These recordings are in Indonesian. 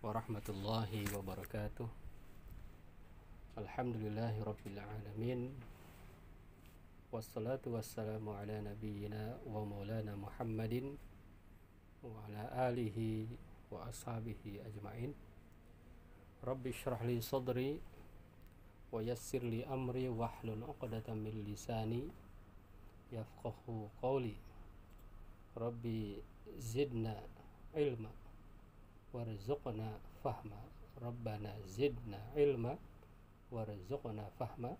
warahmatullahi wabarakatuh. Alhamdulillahi rabbil alamin. Wassalatu wassalamu ala nabiyyina wa maulana Muhammadin wa ala alihi wa ashabihi ajma'in. Rabbi shrah li sadri wa yassir li amri wahlul 'uqdatam min lisani yafqahu qawli. Rabbi zidna ilma warzuqna fahma. Rabbana zidna ilma warzuqna fahma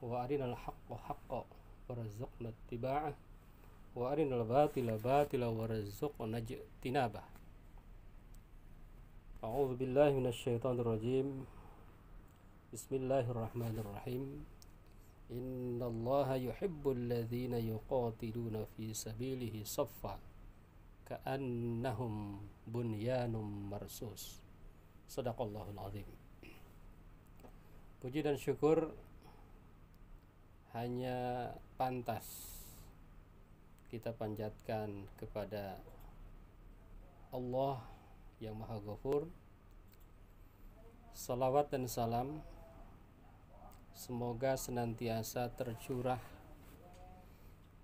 wa arinal haqqa haqqa warzuqna ittiba'ah wa arinal batila batila warzuqna ijtinabah. A'udzu billahi minasyaitonir rajim. Bismillahirrahmanirrahim. Innallaha yuhibbul ladzina yuqatiluna fi sabilihi saffa ka'annahum bunyanum marsus. Shadaqallahul azim. Puji dan syukur hanya pantas kita panjatkan kepada Allah yang Maha Ghafur. Salawat dan salam semoga senantiasa tercurah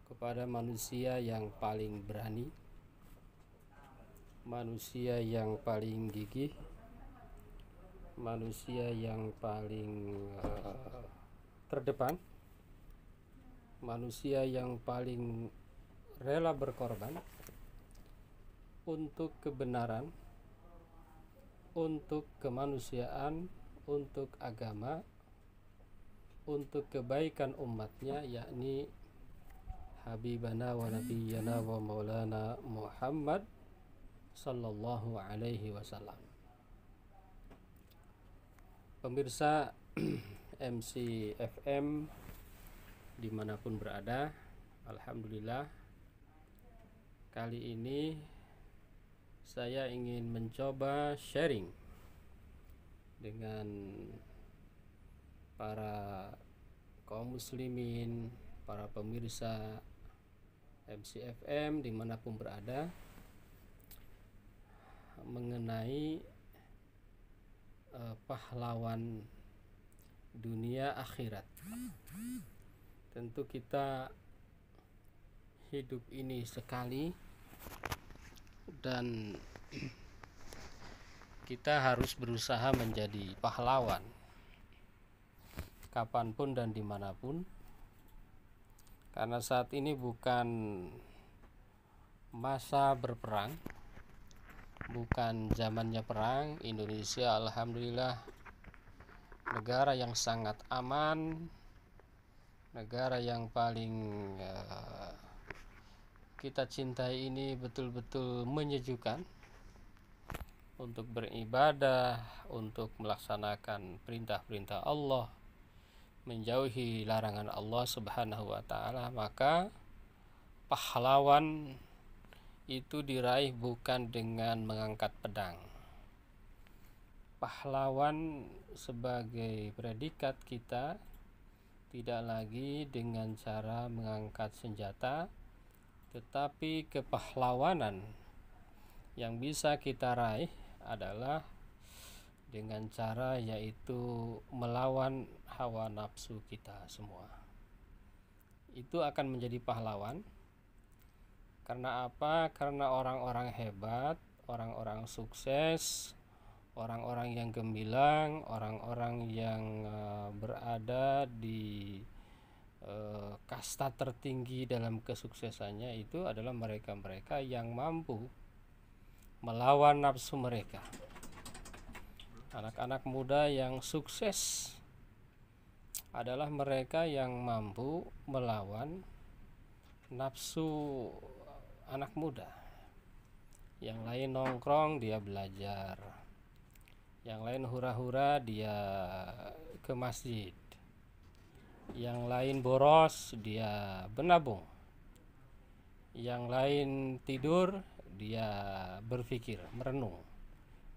kepada manusia yang paling berani, manusia yang paling gigih, manusia yang paling terdepan, manusia yang paling rela berkorban untuk kebenaran, untuk kemanusiaan, untuk agama, untuk kebaikan umatnya, yakni Habibana wa Nabiyyana wa Maulana Muhammad sallallahu alaihi wasallam. Pemirsa MC FM dimanapun berada, alhamdulillah kali ini saya ingin mencoba sharing dengan para kaum muslimin, para pemirsa MC FM dimanapun berada, mengenai pahlawan dunia akhirat. Tentu kita hidup ini sekali dan kita harus berusaha menjadi pahlawan kapanpun dan dimanapun, karena saat ini bukan masa berperang, bukan zamannya perang. Indonesia alhamdulillah negara yang sangat aman, negara yang paling kita cintai ini betul-betul menyejukkan untuk beribadah, untuk melaksanakan perintah-perintah Allah, menjauhi larangan Allah Subhanahu wa ta'ala. Maka pahlawan itu diraih bukan dengan mengangkat pedang. Pahlawan sebagai predikat kita tidak lagi dengan cara mengangkat senjata, tetapi kepahlawanan yang bisa kita raih adalah dengan cara yaitu melawan hawa nafsu kita semua. Itu akan menjadi pahlawan. Karena apa? Karena orang-orang hebat, orang-orang sukses, orang-orang yang gemilang, orang-orang yang berada di kasta tertinggi dalam kesuksesannya itu adalah mereka-mereka yang mampu melawan nafsu mereka. Anak-anak muda yang sukses adalah mereka yang mampu melawan nafsu anak muda. Yang lain nongkrong, dia belajar. Yang lain hura-hura, dia ke masjid. Yang lain boros, dia menabung. Yang lain tidur, dia berpikir, merenung.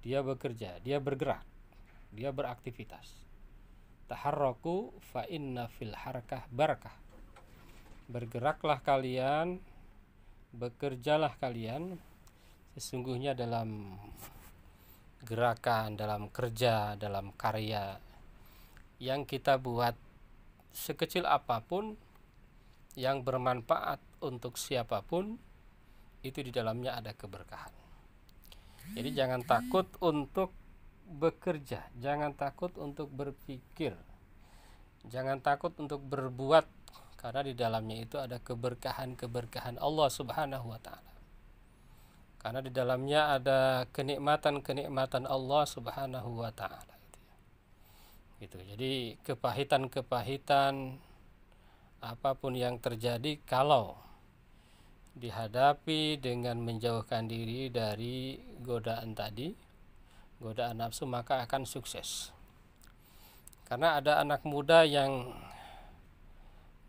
Dia bekerja, dia bergerak, dia beraktivitas. Taharraku fa inna fil harakah barakah. Bergeraklah kalian, bekerjalah kalian, sesungguhnya dalam gerakan, dalam kerja, dalam karya yang kita buat, sekecil apapun yang bermanfaat untuk siapapun, itu di dalamnya ada keberkahan. Jadi jangan takut untuk bekerja, jangan takut untuk berpikir, jangan takut untuk berbuat, karena di dalamnya itu ada keberkahan-keberkahan Allah Subhanahu wa taala. Karena di dalamnya ada kenikmatan-kenikmatan Allah Subhanahu wa taala. Gitu. Jadi kepahitan-kepahitan apapun yang terjadi, kalau dihadapi dengan menjauhkan diri dari godaan tadi, godaan nafsu, maka akan sukses. Karena ada anak muda yang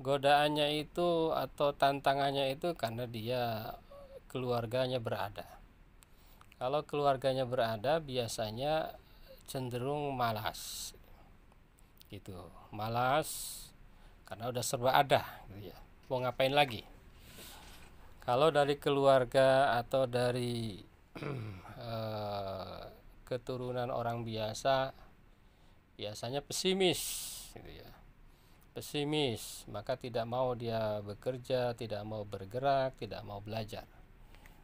godaannya itu atau tantangannya itu karena dia keluarganya berada. Kalau keluarganya berada, biasanya cenderung malas. Gitu. Malas karena udah serba ada, gitu ya. Mau ngapain lagi? Kalau dari keluarga atau dari keturunan orang biasa, biasanya pesimis, gitu ya. Pesimis, maka tidak mau dia bekerja, tidak mau bergerak, tidak mau belajar.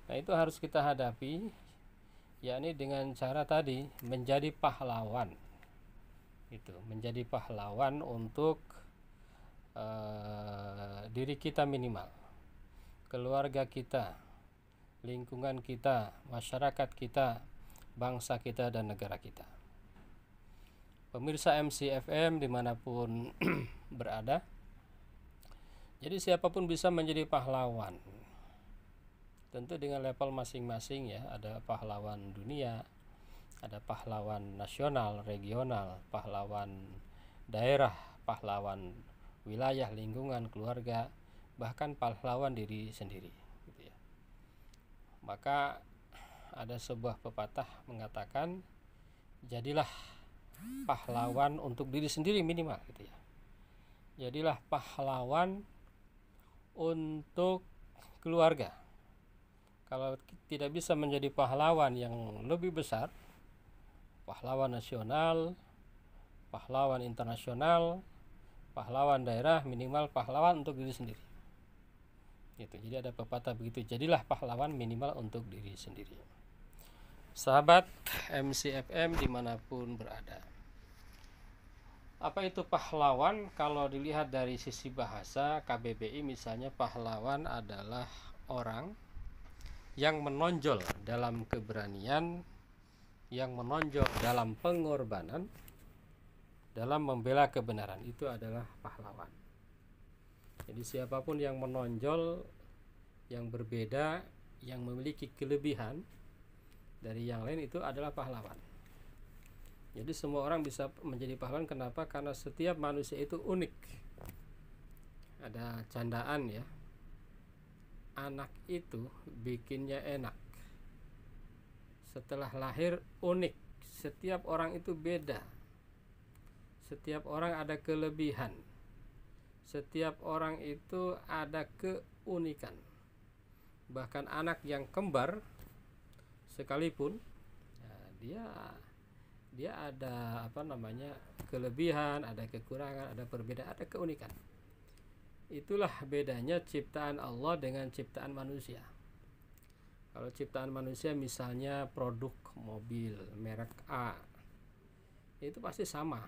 Nah, itu harus kita hadapi, yakni dengan cara tadi, menjadi pahlawan. Itu, menjadi pahlawan untuk diri kita minimal, keluarga kita, lingkungan kita, masyarakat kita, bangsa kita, dan negara kita. Pemirsa MCFM dimanapun berada, jadi siapapun bisa menjadi pahlawan, tentu dengan level masing-masing ya. Ada pahlawan dunia, ada pahlawan nasional, regional, pahlawan daerah, pahlawan wilayah, lingkungan, keluarga, bahkan pahlawan diri sendiri, gitu ya. Maka ada sebuah pepatah mengatakan, jadilah pahlawan untuk diri sendiri minimal, gitu ya. Jadilah pahlawan untuk keluarga. Kalau tidak bisa menjadi pahlawan yang lebih besar, pahlawan nasional, pahlawan internasional, pahlawan daerah, minimal pahlawan untuk diri sendiri. Gitu. Jadi ada pepatah begitu, jadilah pahlawan minimal untuk diri sendiri. Sahabat MCFM dimanapun berada, apa itu pahlawan? Kalau dilihat dari sisi bahasa KBBI misalnya, pahlawan adalah orang yang menonjol dalam keberanian, yang menonjol dalam pengorbanan, dalam membela kebenaran, itu adalah pahlawan. Jadi siapapun yang menonjol, yang berbeda, yang memiliki kelebihan dari yang lain, itu adalah pahlawan. Jadi semua orang bisa menjadi pahlawan. Kenapa? Karena setiap manusia itu unik. Ada candaan ya, anak itu bikinnya enak. Setelah lahir unik. Setiap orang itu beda. Setiap orang ada kelebihan. Setiap orang itu ada keunikan. Bahkan anak yang kembar sekalipun, ya, dia ada kelebihan, ada kekurangan, ada perbedaan, ada keunikan. Itulah bedanya ciptaan Allah dengan ciptaan manusia. Kalau ciptaan manusia misalnya produk mobil merek A, itu pasti sama,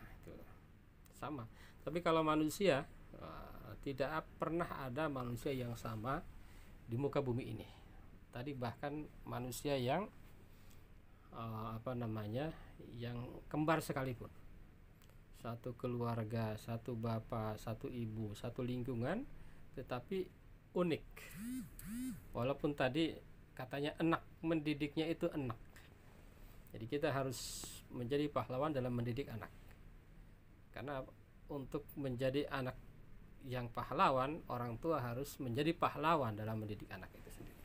sama. Tapi kalau manusia, tidak pernah ada manusia yang sama di muka bumi ini. Tadi bahkan manusia yang yang kembar sekalipun, satu keluarga, satu bapak, satu ibu, satu lingkungan, tetapi unik. Walaupun tadi katanya enak, mendidiknya itu enak. Jadi kita harus menjadi pahlawan dalam mendidik anak. Karena untuk menjadi anak yang pahlawan, orang tua harus menjadi pahlawan dalam mendidik anak itu sendiri.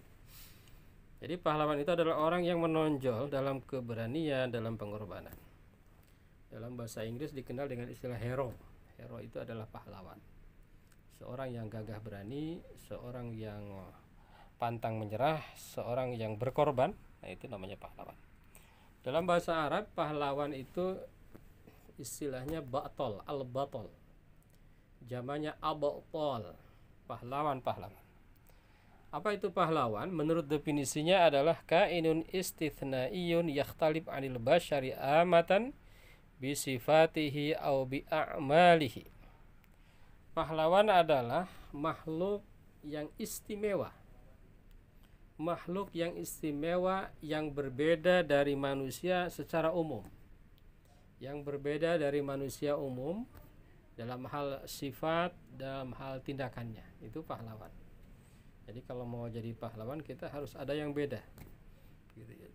Jadi pahlawan itu adalah orang yang menonjol dalam keberanian, dalam pengorbanan. Dalam bahasa Inggris dikenal dengan istilah hero. Hero itu adalah pahlawan. Seorang yang gagah berani, seorang yang pantang menyerah, seorang yang berkorban, nah itu namanya pahlawan. Dalam bahasa Arab, pahlawan itu istilahnya batol, al-batol. Jamannya abotol, pahlawan-pahlawan. Apa itu pahlawan? Menurut definisinya adalah kainun istithna'iyun yakhtalif 'anil basyari amatan bi sifatihi au bi a'malihi. Pahlawan adalah makhluk yang istimewa. Makhluk yang istimewa yang berbeda dari manusia secara umum. Yang berbeda dari manusia umum dalam hal sifat, dalam hal tindakannya. Itu pahlawan. Jadi kalau mau jadi pahlawan kita harus ada yang beda. Gitu ya.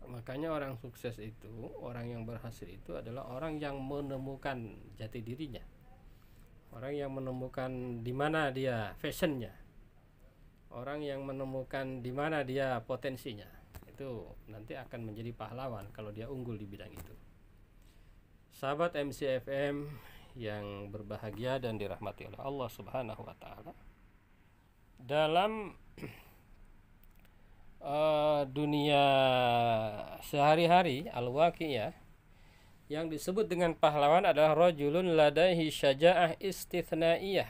Makanya orang sukses itu, orang yang berhasil itu adalah orang yang menemukan jati dirinya. Orang yang menemukan di mana dia fashionnya. Orang yang menemukan di mana dia potensinya. Itu nanti akan menjadi pahlawan kalau dia unggul di bidang itu. Sahabat MCFM yang berbahagia dan dirahmati oleh Allah Subhanahu wa taala. Dalam dunia sehari-hari al-waqi'ah, yang disebut dengan pahlawan adalah rajulun ladaihi syaja'ah istithna'iyah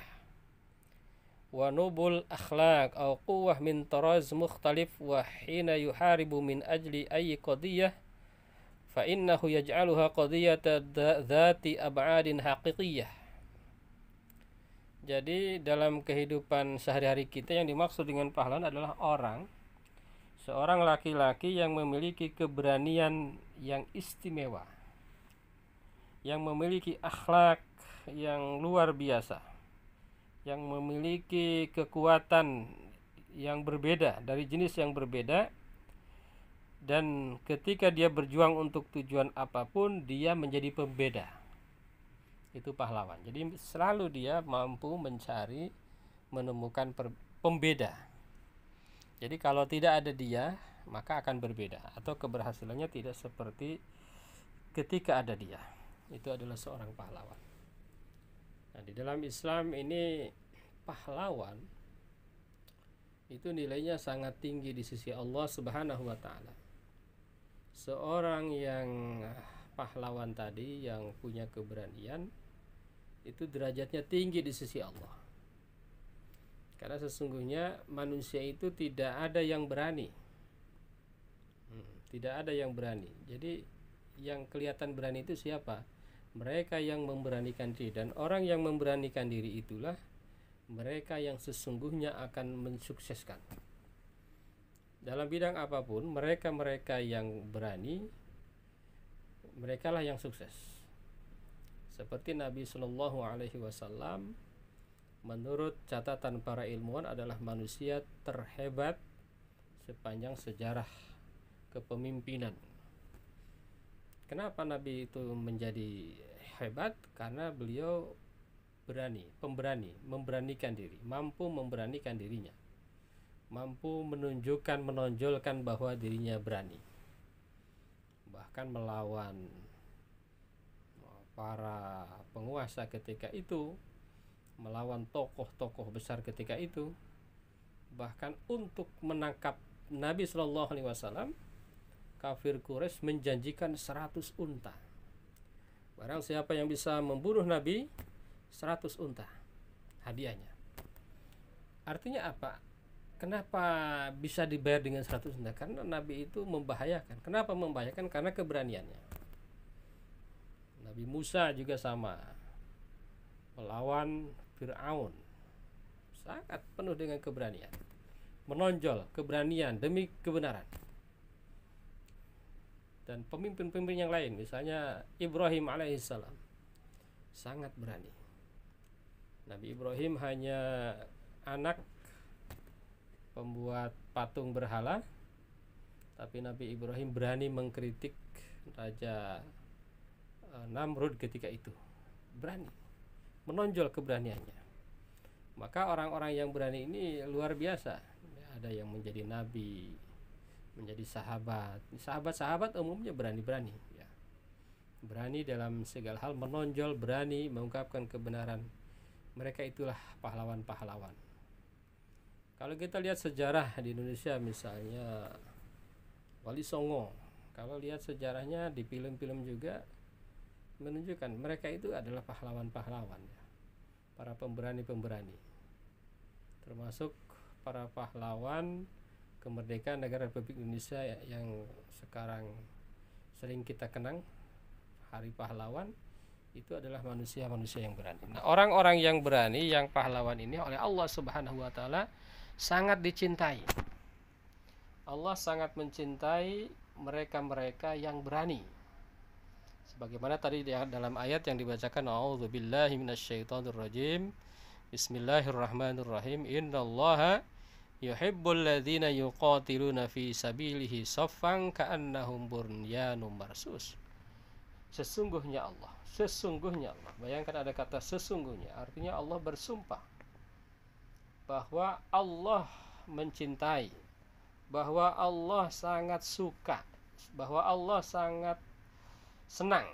wa nubul akhlaq aw quwwah min taraz mukhtalif wa hina yuharibu min ajli ayyi qadiyah fa innahu yaj'aluha qadiyata dhati ab'adin haqiqiyah. Jadi dalam kehidupan sehari-hari kita yang dimaksud dengan pahlawan adalah seorang laki-laki yang memiliki keberanian yang istimewa, yang memiliki akhlak yang luar biasa, yang memiliki kekuatan yang berbeda, dari jenis yang berbeda, dan ketika dia berjuang untuk tujuan apapun dia menjadi pembeda. Itu pahlawan. Jadi selalu dia mampu mencari, menemukan pembeda. Jadi kalau tidak ada dia maka akan berbeda, atau keberhasilannya tidak seperti ketika ada dia. Itu adalah seorang pahlawan. Nah, di dalam Islam ini pahlawan itu nilainya sangat tinggi di sisi Allah Subhanahu wa taala. Seorang yang pahlawan tadi yang punya keberanian itu derajatnya tinggi di sisi Allah. Karena sesungguhnya manusia itu tidak ada yang berani. Tidak ada yang berani. Jadi yang kelihatan berani itu siapa? Mereka yang memberanikan diri, dan orang yang memberanikan diri itulah mereka yang sesungguhnya akan mensukseskan. Dalam bidang apapun, mereka-mereka yang berani, merekalah yang sukses. Seperti Nabi Shallallahu Alaihi Wasallam, menurut catatan para ilmuwan adalah manusia terhebat sepanjang sejarah kepemimpinan. Kenapa Nabi itu menjadi hebat? Karena beliau pemberani, memberanikan diri, mampu memberanikan dirinya, mampu menonjolkan bahwa dirinya berani, bahkan melawan para penguasa ketika itu, melawan tokoh-tokoh besar ketika itu, bahkan untuk menangkap Nabi Shallallahu Alaihi Wasallam, kafir Quraisy menjanjikan 100 unta. Barang siapa yang bisa membunuh Nabi, 100 unta hadiahnya. Artinya apa? Kenapa bisa dibayar dengan 100 unta? Karena Nabi itu membahayakan. Kenapa membahayakan? Karena keberaniannya. Nabi Musa juga sama, melawan Fir'aun, sangat penuh dengan keberanian, menonjol keberanian demi kebenaran. Dan pemimpin-pemimpin yang lain, misalnya Ibrahim alaihissalam, sangat berani. Nabi Ibrahim hanya anak pembuat patung berhala, tapi Nabi Ibrahim berani mengkritik Raja Namrud ketika itu. Berani, menonjol keberaniannya. Maka orang-orang yang berani ini luar biasa. Ada yang menjadi nabi, menjadi sahabat. Sahabat-sahabat umumnya berani-berani ya. Berani dalam segala hal, menonjol, berani mengungkapkan kebenaran. Mereka itulah pahlawan-pahlawan. Kalau kita lihat sejarah di Indonesia, misalnya Wali Songo, Kalau lihat sejarahnya di film-film juga menunjukkan mereka itu adalah pahlawan-pahlawan ya. Para pemberani-pemberani. Termasuk para pahlawan kemerdekaan negara Republik Indonesia yang sekarang sering kita kenang Hari Pahlawan, itu adalah manusia-manusia yang berani. Nah, orang-orang yang berani, yang pahlawan ini oleh Allah Subhanahu wa taala sangat dicintai. Allah sangat mencintai mereka-mereka yang berani. Sebagaimana tadi dalam ayat yang dibacakan, a'udzubillahi minasyaitonirrajim. Bismillahirrahmanirrahim. Innallaha yuhibbul ladzina yuqatiluna fi sabilihi saffan ka'annahum bunyanun marsus. Sesungguhnya Allah. Bayangkan ada kata sesungguhnya, artinya Allah bersumpah bahwa Allah mencintai, bahwa Allah sangat suka, bahwa Allah sangat senang.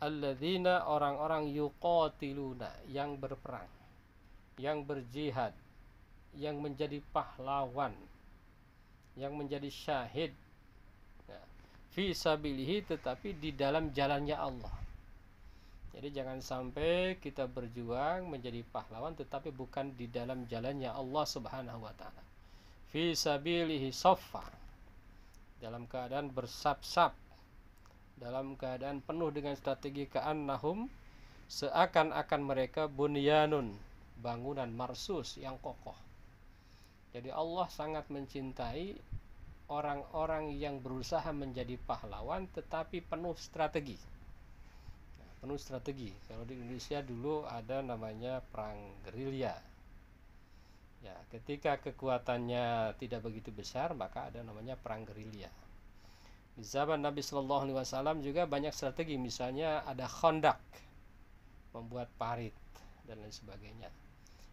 Alladzina, orang-orang yuqatiluna, yang berperang, yang berjihad, yang menjadi pahlawan, yang menjadi syahid, fi sabilihi, tetapi di dalam jalannya Allah. Jadi jangan sampai kita berjuang menjadi pahlawan tetapi bukan di dalam jalannya Allah Subhanahu wa taala. Fi sabilihi saffa, dalam keadaan bersab-sab, dalam keadaan penuh dengan strategi, ka'annahum, seakan-akan mereka bunyanun, bangunan marsus yang kokoh. Jadi Allah sangat mencintai orang-orang yang berusaha menjadi pahlawan tetapi penuh strategi. Penuh strategi. Kalau di Indonesia dulu ada namanya perang gerilya. Ya, ketika kekuatannya tidak begitu besar, maka ada namanya perang gerilya. Di zaman Nabi Shallallahu Alaihi Wasallam juga banyak strategi, misalnya ada Khandaq, membuat parit dan lain sebagainya.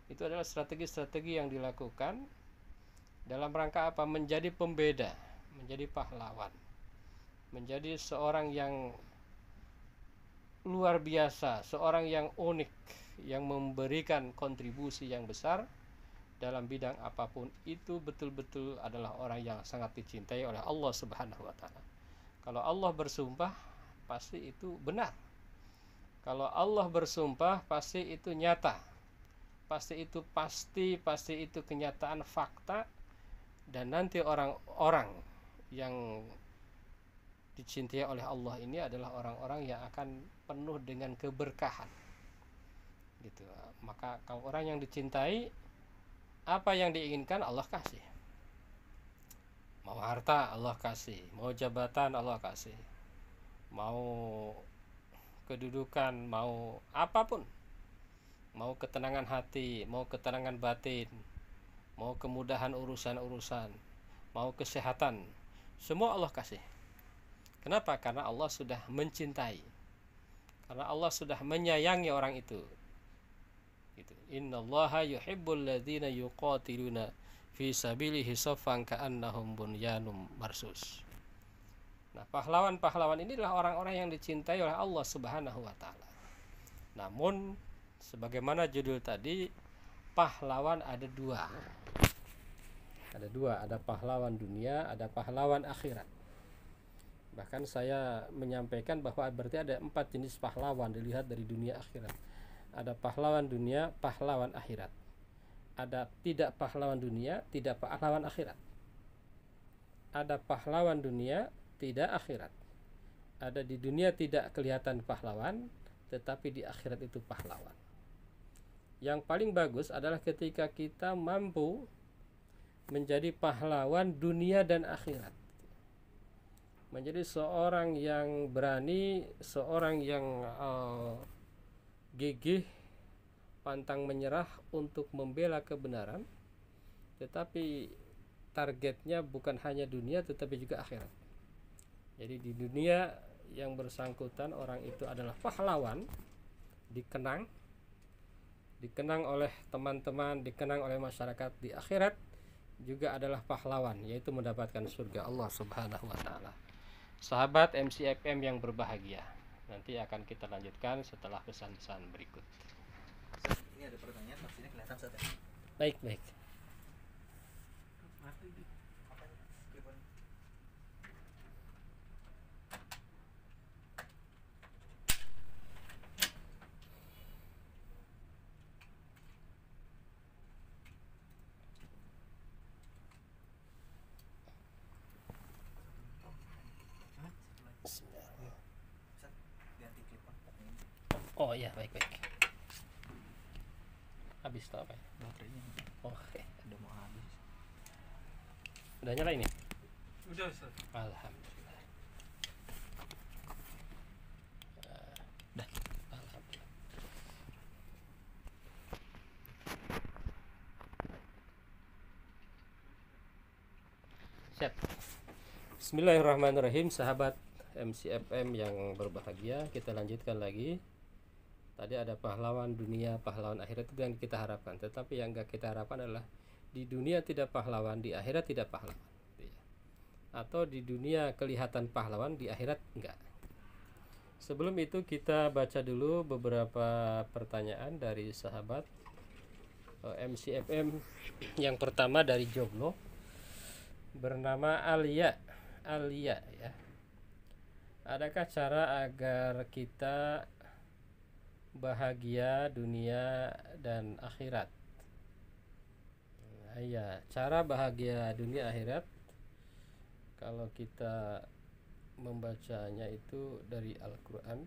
Itu adalah strategi-strategi yang dilakukan dalam rangka apa? Menjadi pembeda, menjadi pahlawan, menjadi seorang yang luar biasa, seorang yang unik, yang memberikan kontribusi yang besar dalam bidang apapun. Itu betul-betul adalah orang yang sangat dicintai oleh Allah Subhanahu wa taala. Kalau Allah bersumpah, pasti itu benar. Kalau Allah bersumpah, pasti itu nyata. Pasti itu kenyataan fakta. Dan nanti orang-orang yang dicintai oleh Allah ini adalah orang-orang yang akan penuh dengan keberkahan. Gitu. Maka kalau orang yang dicintai, apa yang diinginkan Allah kasih. Mau harta Allah kasih, mau jabatan Allah kasih, mau kedudukan, mau apapun, mau ketenangan hati, mau ketenangan batin, mau kemudahan urusan-urusan, mau kesehatan, semua Allah kasih. Kenapa? Karena Allah sudah mencintai, karena Allah sudah menyayangi orang itu. Gitu. Innallaha yuhibbul ladzina yuqatiluna fi sabilihi saffan ka'annahum bunyanun marsus. Nah, pahlawan-pahlawan ini adalah orang-orang yang dicintai oleh Allah Subhanahu wa taala. Namun sebagaimana judul tadi, pahlawan ada dua. Ada pahlawan dunia, ada pahlawan akhirat. Bahkan saya menyampaikan bahwa berarti ada 4 jenis pahlawan dilihat dari dunia akhirat. Ada pahlawan dunia, pahlawan akhirat. Ada tidak pahlawan dunia, tidak pahlawan akhirat. Ada pahlawan dunia, tidak akhirat. Ada di dunia tidak kelihatan pahlawan, tetapi di akhirat itu pahlawan. Yang paling bagus adalah ketika kita mampu menjadi pahlawan dunia dan akhirat. Menjadi seorang yang berani, seorang yang gigih, pantang menyerah untuk membela kebenaran, tetapi targetnya bukan hanya dunia tetapi juga akhirat. Jadi di dunia yang bersangkutan orang itu adalah pahlawan, dikenang oleh teman-teman, dikenang oleh masyarakat. Di akhirat juga adalah pahlawan, yaitu mendapatkan surga Allah Subhanahu wa taala. Sahabat MCFM yang berbahagia, nanti akan kita lanjutkan setelah pesan-pesan berikut. Ini ada pertanyaan, maksudnya kelihatan saja. Baik. Oh iya, baik. Habis tuh apa ya? Baterainya Oh, oke. udah mau habis. Udah nyala ini? Udah, Ustaz. Alhamdulillah. Dah. Alhamdulillah. Siap. Bismillahirrahmanirrahim, sahabat MCFM yang berbahagia. Kita lanjutkan lagi. Tadi ada pahlawan dunia, pahlawan akhirat, itu yang kita harapkan. Tetapi yang enggak kita harapkan adalah di dunia tidak pahlawan, di akhirat tidak pahlawan. Atau di dunia kelihatan pahlawan, di akhirat enggak. Sebelum itu kita baca dulu beberapa pertanyaan dari sahabat MCFM. Yang pertama dari Joglo, bernama Alia ya. Adakah cara agar kita bahagia dunia dan akhirat? Nah, ya, cara bahagia dunia akhirat kalau kita membacanya itu dari Al-Quran,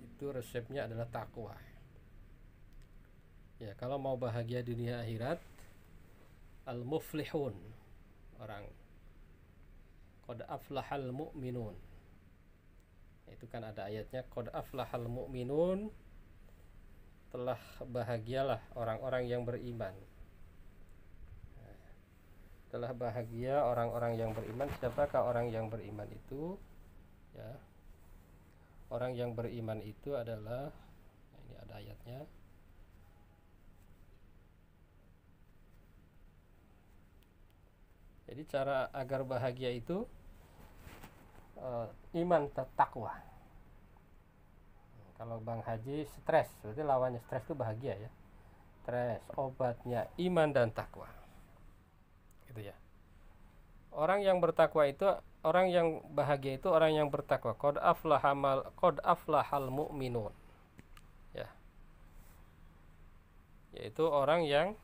itu resepnya adalah takwa. Ya, kalau mau bahagia dunia akhirat, al-muflihun, orang qad aflahal mu'minun, itu kan ada ayatnya, qad aflahal mu'minun, telah bahagialah orang-orang yang beriman. Telah bahagia orang-orang yang beriman. Siapakah orang yang beriman itu? Ya, orang yang beriman itu adalah, ini ada ayatnya, jadi cara agar bahagia itu iman takwa. Kalau Bang Haji stres, berarti lawannya stres itu bahagia ya. Stres, obatnya iman dan takwa. Gitu ya. Orang yang bertakwa itu, orang yang bahagia itu orang yang bertakwa. Qad aflahal mu'minun. Ya. Yaitu orang yang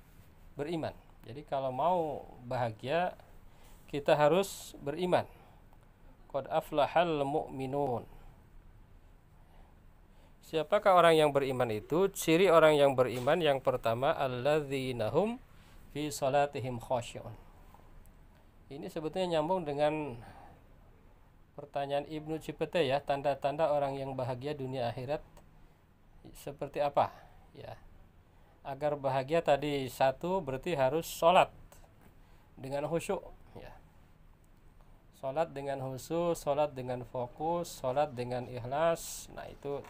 beriman. Jadi kalau mau bahagia, kita harus beriman. Qad aflahal mu'minun. Siapakah orang yang beriman itu? Ciri orang yang beriman yang pertama, alladzina hum fi salatihim khasyi'un. Ini sebetulnya nyambung dengan pertanyaan Ibnu Cipete ya, tanda-tanda orang yang bahagia dunia akhirat seperti apa? Ya. Agar bahagia tadi, satu berarti harus sholat dengan khusyuk ya. Sholat dengan khusyuk, sholat dengan fokus, sholat dengan ikhlas. Nah, itu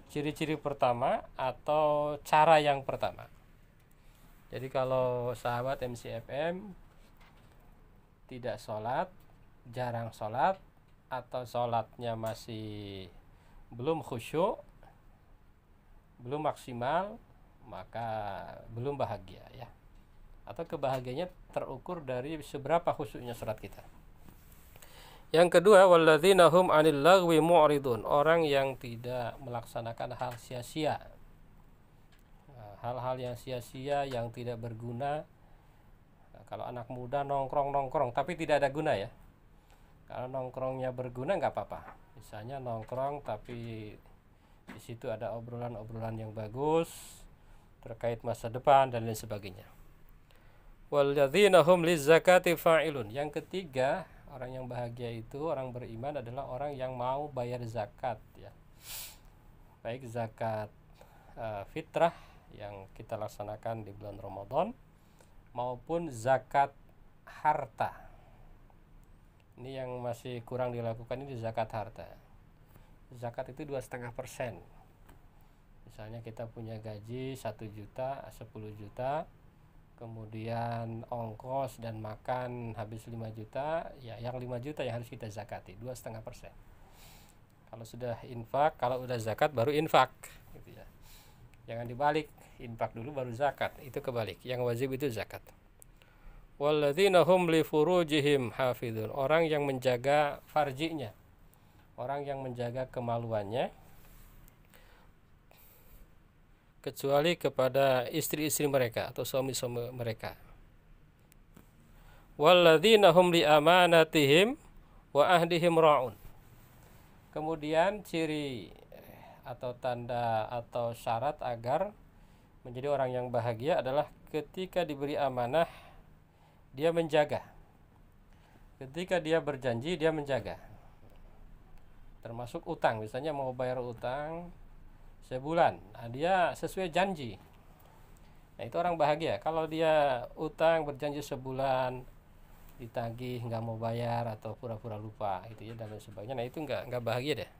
ciri-ciri pertama atau cara yang pertama. Jadi kalau sahabat MCFM tidak sholat, jarang sholat, atau sholatnya masih belum khusyuk, belum maksimal, maka belum bahagia ya. Atau kebahagiaannya terukur dari seberapa khusyuknya sholat kita. Yang kedua, walladzina hum 'anil lagwi mu'ridun, orang yang tidak melaksanakan hal sia-sia. Hal-hal yang sia-sia, yang tidak berguna. Kalau anak muda nongkrong tapi tidak ada guna ya. Kalau nongkrongnya berguna nggak apa-apa. Misalnya nongkrong tapi di situ ada obrolan-obrolan yang bagus terkait masa depan dan lain sebagainya. Walladzina hum lizakati fa'ilun. Yang ketiga, orang yang bahagia itu, orang beriman adalah orang yang mau bayar zakat ya. Baik zakat fitrah yang kita laksanakan di bulan Ramadan maupun zakat harta. Ini yang masih kurang dilakukan, ini zakat harta. Zakat itu 2,5%. Misalnya kita punya gaji 1 juta, 10 juta, kemudian ongkos dan makan habis 5 juta, ya yang 5 juta yang harus kita zakati, 2,5%. Kalau sudah infak, kalau udah zakat baru infak gitu ya. Jangan dibalik, infak dulu baru zakat, itu kebalik. Yang wajib itu zakat. Walladzina hum li furujihim hafidun, orang yang menjaga farjinya, orang yang menjaga kemaluannya, kecuali kepada istri-istri mereka atau suami-suami mereka. Walladzina hum li amanatihim wa ahdihim ra'un. Kemudian ciri atau tanda atau syarat agar menjadi orang yang bahagia adalah ketika diberi amanah dia menjaga. Ketika dia berjanji dia menjaga. Termasuk utang, misalnya mau bayar utang sebulan, nah, dia sesuai janji. Nah, itu orang bahagia. Kalau dia utang berjanji sebulan ditagih nggak mau bayar atau pura-pura lupa gitu ya dan lain sebagainya, nah itu nggak bahagia deh.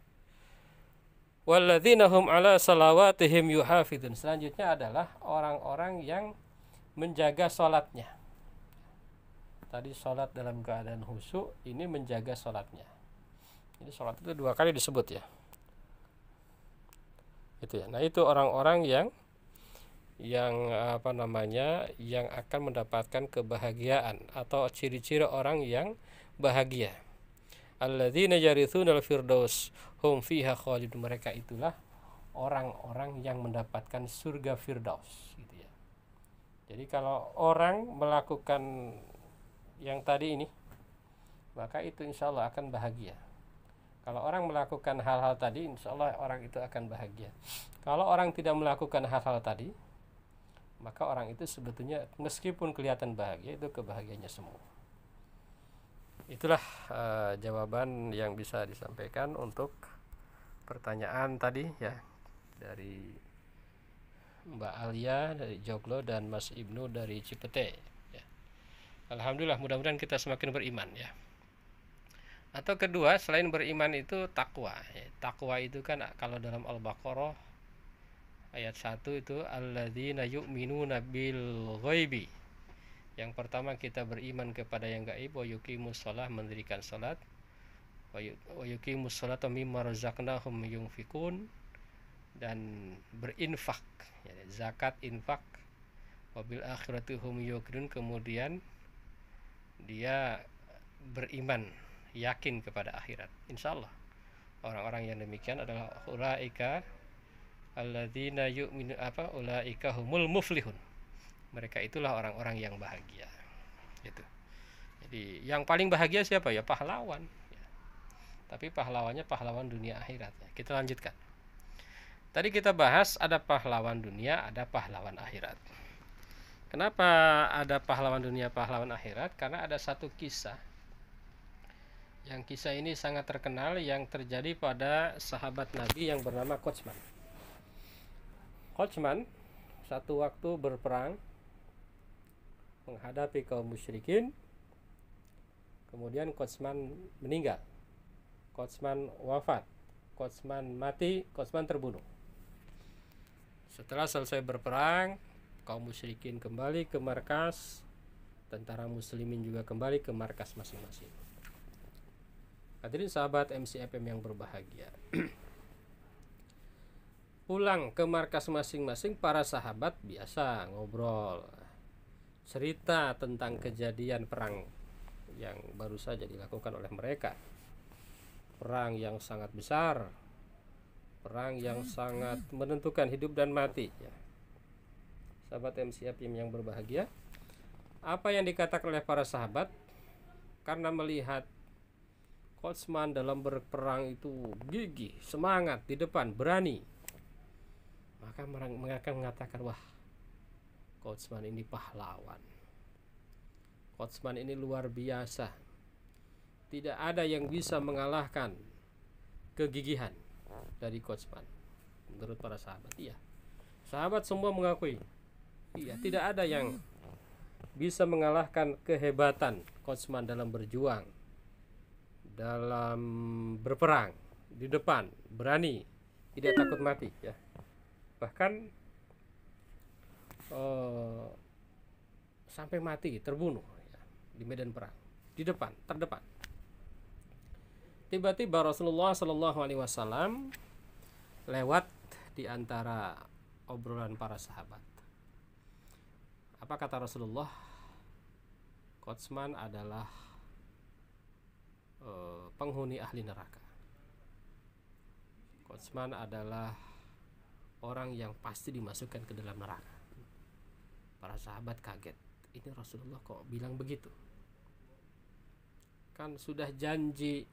Walladzina hum ala salawatihim yuhafidun. Selanjutnya adalah orang-orang yang menjaga sholatnya. Tadi sholat dalam keadaan khusyuk, ini menjaga sholatnya. Jadi sholat itu 2 kali disebut ya. Itu ya. Nah, itu orang-orang yang yang akan mendapatkan kebahagiaan atau ciri-ciri orang yang bahagia. Alladzina yarithunal firdaus hum fiha khalidun. Mereka itulah orang-orang yang mendapatkan surga firdaus gitu ya. Jadi kalau orang melakukan yang tadi ini, maka itu insya Allah akan bahagia. Kalau orang melakukan hal-hal tadi, insya Allah orang itu akan bahagia. Kalau orang tidak melakukan hal-hal tadi, maka orang itu sebetulnya meskipun kelihatan bahagia, itu kebahagiaannya semua. Itulah jawaban yang bisa disampaikan untuk pertanyaan tadi ya, dari Mbak Alia dari Joglo dan Mas Ibnu dari Cipete ya. Alhamdulillah, mudah-mudahan kita semakin beriman ya. Atau kedua, selain beriman itu takwa ya. Takwa itu kan kalau dalam Al-Baqarah ayat 1 itu alladzina yu'minuna bil ghaibi. Yang pertama kita beriman kepada yang gaib, wa yuqimus shalah, mendirikan salat, wa yuqimus shalata mimma razaqnahum yunfikun, dan berinfak ya, zakat infak, wa bil akhirati hum yuqinun, kemudian dia beriman yakin kepada akhirat. Insyaallah orang-orang yang demikian adalah ulaika alladzina yu'minu ulaika humul muflihun. Mereka itulah orang-orang yang bahagia. Gitu. Jadi yang paling bahagia siapa ya? Pahlawan. Ya. Tapi pahlawannya pahlawan dunia akhirat. Ya. Kita lanjutkan. Tadi kita bahas ada pahlawan dunia, ada pahlawan akhirat. Kenapa ada pahlawan dunia, pahlawan akhirat? Karena ada satu kisah. Yang kisah ini sangat terkenal yang terjadi pada sahabat Nabi yang bernama Qotsman. Qotsman satu waktu berperang menghadapi kaum musyrikin. Kemudian Qotsman meninggal. Qotsman wafat. Qotsman mati, Qotsman terbunuh. Setelah selesai berperang, kaum musyrikin kembali ke markas, tentara muslimin juga kembali ke markas masing-masing. Hadirin sahabat MCFM yang berbahagia. Pulang ke markas masing-masing, para sahabat biasa ngobrol, cerita tentang kejadian perang yang baru saja dilakukan oleh mereka. Perang yang sangat besar, perang yang sangat menentukan hidup dan mati ya. Sahabat MCFM yang berbahagia, apa yang dikatakan oleh para sahabat karena melihat Qotsman dalam berperang itu gigih, semangat, di depan, berani, maka mereka mengatakan, wah, Qotsman ini pahlawan, Qotsman ini luar biasa, tidak ada yang bisa mengalahkan kegigihan dari Qotsman. Menurut para sahabat, iya, sahabat semua mengakui, iya, tidak ada yang bisa mengalahkan kehebatan Qotsman dalam berjuang, dalam berperang, di depan, berani, tidak takut mati ya. Bahkan sampai mati, terbunuh ya, di medan perang, di depan, terdepan. Tiba-tiba Rasulullah SAW lewat di antara obrolan para sahabat. Apa kata Rasulullah? Qotsman adalah penghuni ahli neraka. Qotsman adalah orang yang pasti dimasukkan ke dalam neraka. Para sahabat kaget. Ini Rasulullah kok bilang begitu? Kan sudah janji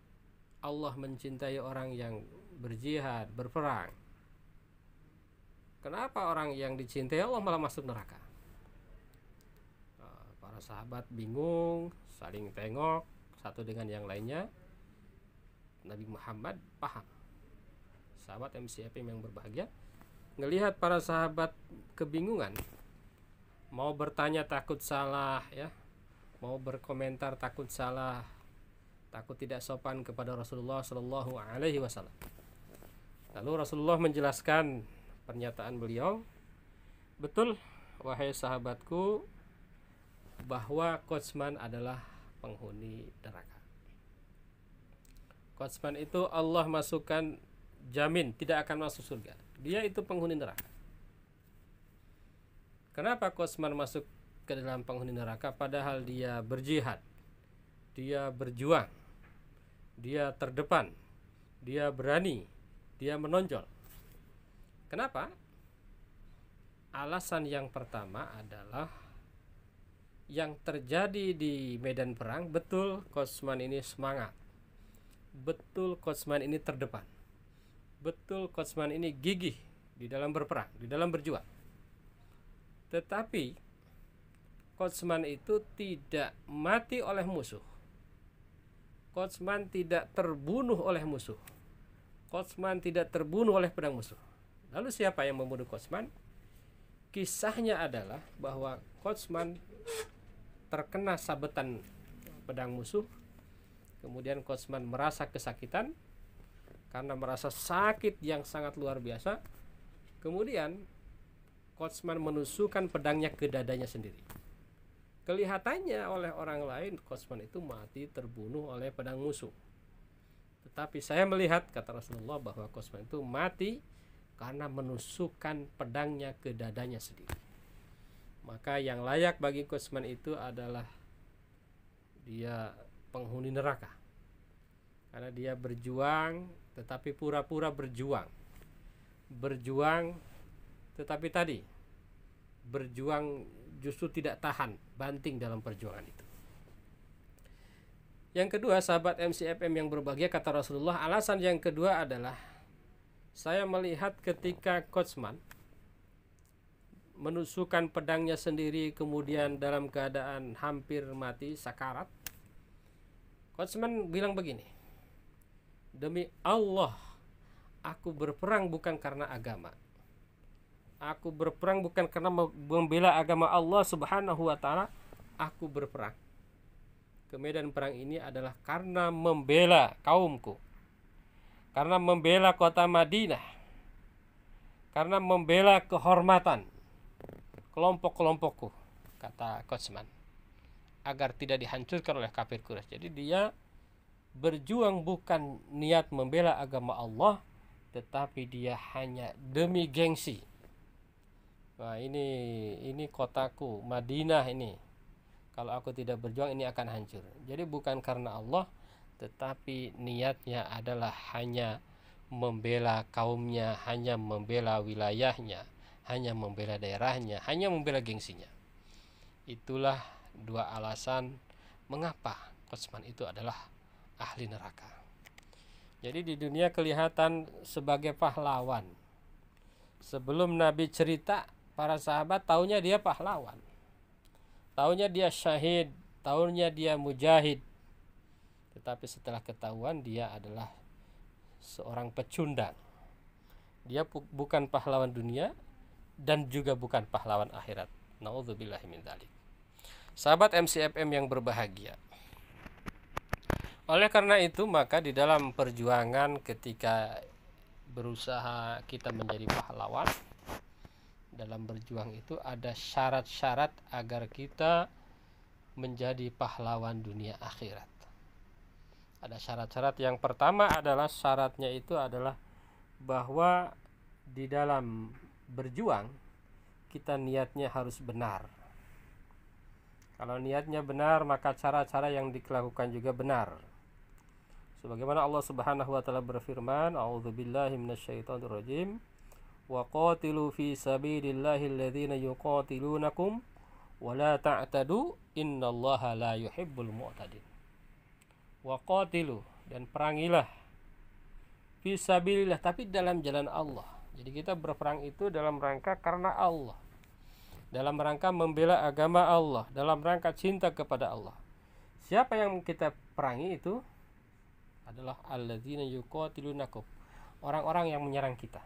Allah mencintai orang yang berjihad, berperang. kenapa orang yang dicintai Allah malah masuk neraka? Para sahabat bingung, saling tengok satu dengan yang lainnya. Nabi Muhammad paham. Sahabat MCFM yang berbahagia ngelihat para sahabat kebingungan, mau bertanya takut salah, ya, mau berkomentar takut salah, takut tidak sopan kepada Rasulullah Shallallahu Alaihi Wasallam. Lalu Rasulullah menjelaskan pernyataan beliau, betul wahai sahabatku, bahwa Qasman adalah penghuni neraka. Qasman itu Allah masukkan, jamin tidak akan masuk surga. Dia itu penghuni neraka. Kenapa Qasman masuk ke dalam penghuni neraka padahal dia berjihad, dia berjuang, dia terdepan, dia berani, dia menonjol. Kenapa? Alasan yang pertama adalah yang terjadi di medan perang, betul Qasman ini semangat, betul Qasman ini terdepan, betul Qasman ini gigih di dalam berperang, di dalam berjuang. Tetapi Qasman itu tidak mati oleh musuh. Qasman tidak terbunuh oleh musuh. Qasman tidak terbunuh oleh pedang musuh. Lalu siapa yang membunuh Qasman? Kisahnya adalah bahwa Qasman terkena sabetan pedang musuh. Kemudian Qasman merasa kesakitan. Karena merasa sakit yang sangat luar biasa, kemudian Qasman menusukkan pedangnya ke dadanya sendiri. Kelihatannya oleh orang lain Qasman itu mati terbunuh oleh pedang musuh. Tetapi saya melihat, kata Rasulullah, bahwa Qasman itu mati karena menusukkan pedangnya ke dadanya sendiri. Maka yang layak bagi Qasman itu adalah dia penghuni neraka. Karena dia berjuang tetapi pura-pura berjuang. Berjuang tetapi tadi berjuang justru tidak tahan, banting dalam perjuangan itu. Yang kedua, sahabat MCFM yang berbahagia, kata Rasulullah, alasan yang kedua adalah saya melihat ketika Qasman menusukkan pedangnya sendiri kemudian dalam keadaan hampir mati, sakarat, Qasman bilang begini, demi Allah, aku berperang bukan karena agama. Aku berperang bukan karena membela agama Allah Subhanahu wa ta'ala. Aku berperang ke medan perang ini adalah karena membela kaumku, karena membela kota Madinah, karena membela kehormatan kelompok-kelompokku, kata Qasman, agar tidak dihancurkan oleh kafir Quraisy. Jadi dia berjuang bukan niat membela agama Allah, tetapi dia hanya demi gengsi. Nah, ini kotaku Madinah ini. Kalau aku tidak berjuang ini akan hancur. Jadi bukan karena Allah, tetapi niatnya adalah hanya membela kaumnya, hanya membela wilayahnya, hanya membela daerahnya, hanya membela gengsinya. Itulah dua alasan mengapa Qasman itu adalah ahli neraka. Jadi di dunia kelihatan sebagai pahlawan. Sebelum Nabi cerita, para sahabat taunya dia pahlawan, taunya dia syahid, taunya dia mujahid. Tetapi setelah ketahuan dia adalah seorang pecundang. Dia bukan pahlawan dunia dan juga bukan pahlawan akhirat. Nauzubillahi min dzalik. Sahabat MCFM yang berbahagia, oleh karena itu maka di dalam perjuangan ketika berusaha kita menjadi pahlawan, dalam berjuang itu ada syarat-syarat agar kita menjadi pahlawan dunia akhirat. Ada syarat-syarat. Yang pertama adalah syaratnya itu adalah bahwa di dalam berjuang kita niatnya harus benar. Kalau niatnya benar, maka cara-cara yang dilakukan juga benar. Sebagaimana Allah Subhanahu wa taala berfirman, a'udzubillahi minasyaitonirrajim, wa qatilu fi sabilillahi alladhina yuqatilunakum wa la ta'tadu innallaha la yuhibbul mu'tadin. Wa qatilu, dan perangilah, fi sabilillah, tapi dalam jalan Allah. Jadi kita berperang itu dalam rangka karena Allah, dalam rangka membela agama Allah, dalam rangka cinta kepada Allah. Siapa yang kita perangi itu adalah alladzina yuqatilunakum, orang-orang yang menyerang kita.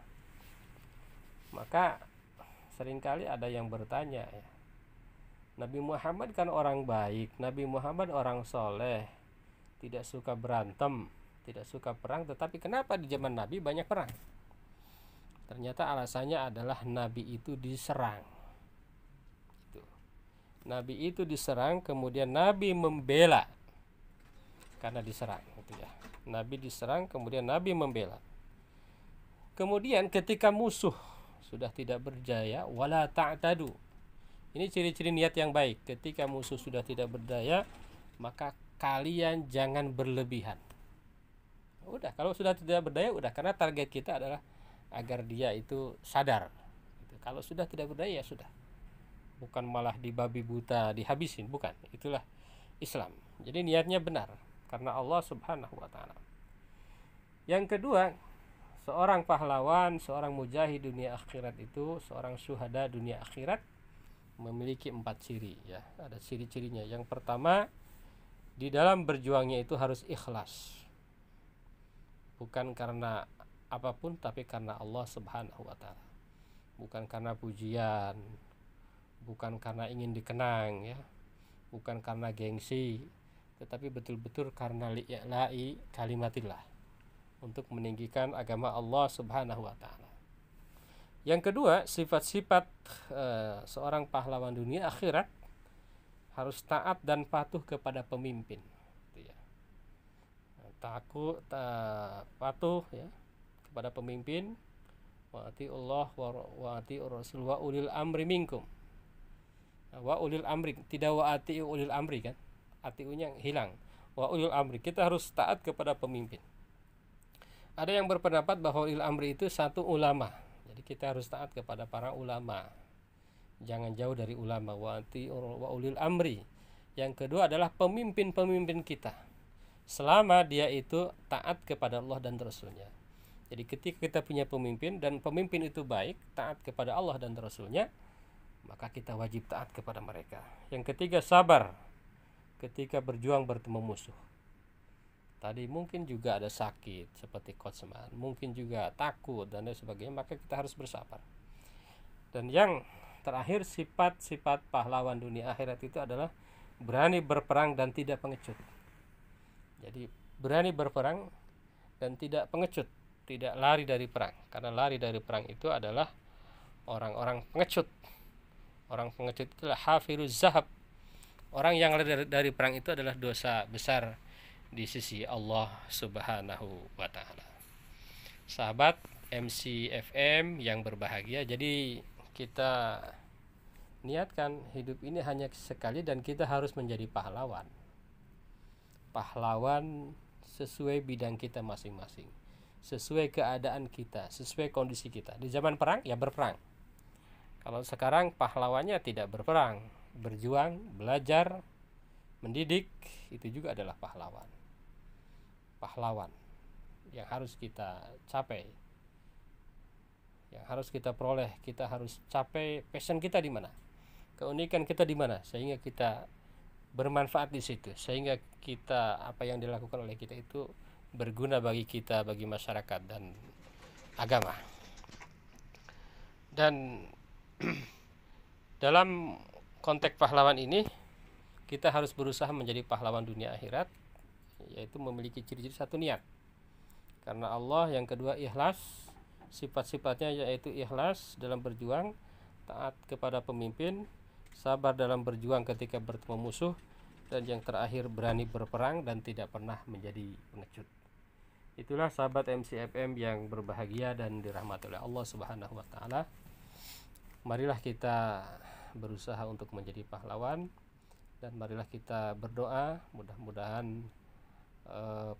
Maka seringkali ada yang bertanya, ya, Nabi Muhammad kan orang baik, Nabi Muhammad orang soleh, tidak suka berantem, tidak suka perang, tetapi kenapa di zaman Nabi banyak perang? Ternyata alasannya adalah Nabi itu diserang. Nabi itu diserang, kemudian Nabi membela karena diserang, gitu ya. Nabi diserang, kemudian Nabi membela. Kemudian ketika musuh sudah tidak berdaya, wala ta'tadu. Ini ciri-ciri niat yang baik. Ketika musuh sudah tidak berdaya, maka kalian jangan berlebihan. Udah, kalau sudah tidak berdaya, udah, karena target kita adalah agar dia itu sadar. Kalau sudah tidak berdaya, ya sudah. Bukan malah dibabi buta, dihabisin, bukan. Itulah Islam. Jadi niatnya benar karena Allah Subhanahu wa taala. Yang kedua, seorang pahlawan, seorang mujahid dunia akhirat itu, seorang syuhada dunia akhirat memiliki 4 ciri, ya. Ada ciri-cirinya. Yang pertama, di dalam berjuangnya itu harus ikhlas. Bukan karena apapun, tapi karena Allah Subhanahu wa taala. Bukan karena pujian, bukan karena ingin dikenang, ya. Bukan karena gengsi, tetapi betul-betul karena li'la'i kalimatillah, untuk meninggikan agama Allah Subhanahu wa taala. Yang kedua, sifat-sifat seorang pahlawan dunia akhirat harus taat dan patuh kepada pemimpin, gitu ya. Patuh, ya, kepada pemimpin. Wa atiullah wa atiur rasul wa ulil amri minkum. Wa ulil amri, tidak wa atiu ulil amri, kan? Atiunya hilang. Wa ulil amri, kita harus taat kepada pemimpin. Ada yang berpendapat bahwa ulil amri itu satu ulama. Jadi kita harus taat kepada para ulama. Jangan jauh dari ulama. Wa ulil amri. Yang kedua adalah pemimpin-pemimpin kita. Selama dia itu taat kepada Allah dan Rasulnya. Jadi ketika kita punya pemimpin dan pemimpin itu baik, taat kepada Allah dan Rasulnya, maka kita wajib taat kepada mereka. Yang ketiga, sabar ketika berjuang bertemu musuh. Tadi mungkin juga ada sakit seperti Kotsman, mungkin juga takut dan lain sebagainya, maka kita harus bersabar. Dan yang terakhir, sifat-sifat pahlawan dunia akhirat itu adalah berani berperang dan tidak pengecut. Jadi berani berperang dan tidak pengecut, tidak lari dari perang. Karena lari dari perang itu adalah orang-orang pengecut. Orang pengecut itulah hafiruz zahab. Orang yang lari dari perang itu adalah dosa besar di sisi Allah Subhanahu wa taala. Sahabat MCFM yang berbahagia, jadi kita niatkan hidup ini hanya sekali dan kita harus menjadi pahlawan. Pahlawan sesuai bidang kita masing-masing, sesuai keadaan kita, sesuai kondisi kita. Di zaman perang ya berperang. Kalau sekarang pahlawannya tidak berperang, berjuang, belajar, mendidik, itu juga adalah pahlawan. Pahlawan yang harus kita capai, yang harus kita peroleh. Kita harus capai passion kita di mana, keunikan kita di mana, sehingga kita bermanfaat di situ, sehingga kita, apa yang dilakukan oleh kita itu berguna bagi kita, bagi masyarakat dan agama. Dan dalam konteks pahlawan ini kita harus berusaha menjadi pahlawan dunia akhirat, yaitu memiliki ciri-ciri satu, niat karena Allah. Yang kedua, ikhlas. Sifat-sifatnya yaitu ikhlas dalam berjuang, taat kepada pemimpin, sabar dalam berjuang ketika bertemu musuh, dan yang terakhir berani berperang dan tidak pernah menjadi pengecut. Itulah sahabat MCFM yang berbahagia dan dirahmati oleh Allah Subhanahu wa taala. Marilah kita berusaha untuk menjadi pahlawan, dan marilah kita berdoa mudah-mudahan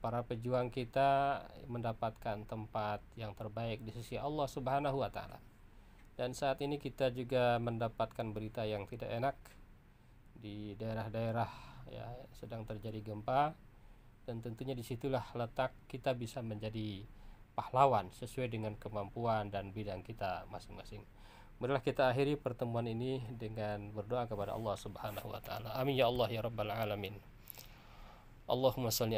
para pejuang kita mendapatkan tempat yang terbaik di sisi Allah Subhanahu wa taala. Dan saat ini kita juga mendapatkan berita yang tidak enak di daerah-daerah, ya, sedang terjadi gempa, dan tentunya disitulah letak kita bisa menjadi pahlawan sesuai dengan kemampuan dan bidang kita masing-masing. Marilah kita akhiri pertemuan ini dengan berdoa kepada Allah Subhanahu wa taala. Amin ya Allah ya rabbal alamin. Allahumma salli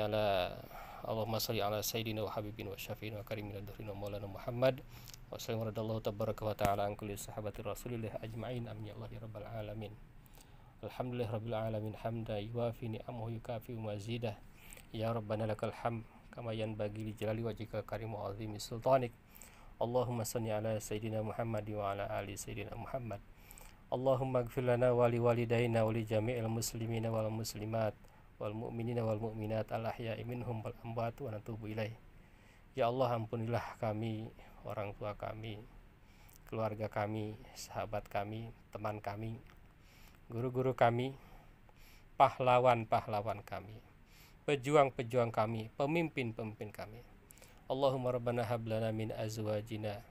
ala sayyidina wa habibina wa syafiina wa karimina dhuhrina maulana Muhammad wa sallam radallahu tabaraka wa ta'ala an kulli sahabati rasulillah ajma'in. Amin ya Allah ya rabbal alamin. Alhamdulillah rabbil alamin hamda yuwafi ni'amahu yukafi mazidah. Ya rabbana lakal hamd kama yanbaghi li jalali wajhika karim wa azimi sultanik. Allahumma salli ala sayyidina Muhammad wa ala ali sayyidina Muhammad. Allahumma ighfir lana wa li walidayna wa li jami'il muslimina wal muslimat wal mu'minina wal mu'minat al ahya'i minhum wal amwat wa natubu ilaih. Ya Allah, ampunilah kami, orang tua kami, keluarga kami, sahabat kami, teman kami, guru-guru kami, pahlawan-pahlawan kami, pejuang-pejuang kami, pemimpin-pemimpin kami. Allahumma rabbana hab lana min azwajina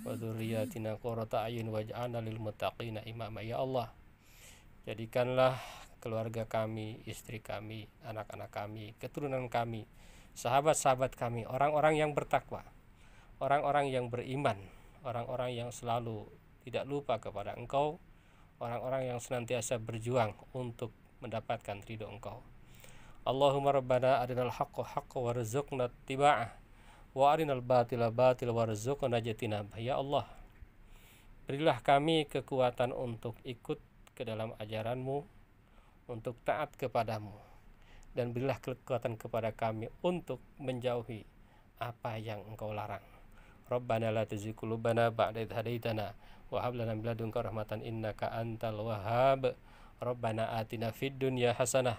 wa dzurriyyatina qurrata a'yun waj'alna lil muttaqina imama. Ya Allah, jadikanlah keluarga kami, istri kami, anak-anak kami, keturunan kami, sahabat-sahabat kami, orang-orang yang bertakwa, orang-orang yang beriman, orang-orang yang selalu tidak lupa kepada Engkau, orang-orang yang senantiasa berjuang untuk mendapatkan ridho Engkau. Allahumma rabbana arinal haqqa haqqa warzuqna ittiba'ah wa arinal batila batila warzuqna ijtinabah. Ya Allah, berilah kami kekuatan untuk ikut ke dalam ajaran-Mu, untuk taat kepadamu, dan berilah kekuatan kepada kami untuk menjauhi apa yang Engkau larang. Rabbana la tuzigh qulubana ba'da idh hadaitana wa hab lana min ladunka rahmatan innaka antal wahhab. Rabbana atina fid dunya hasanah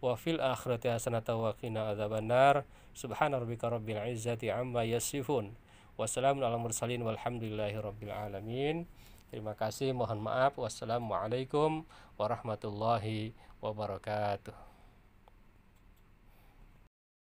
wa fil akhirati hasanatan wa qina adzabannar. Subhana rabbika rabbil izzati amma yasifun wa salamun alal mursalin walhamdulillahi rabbil alamin. Terima kasih, mohon maaf. Wassalamualaikum warahmatullahi wabarakatuh.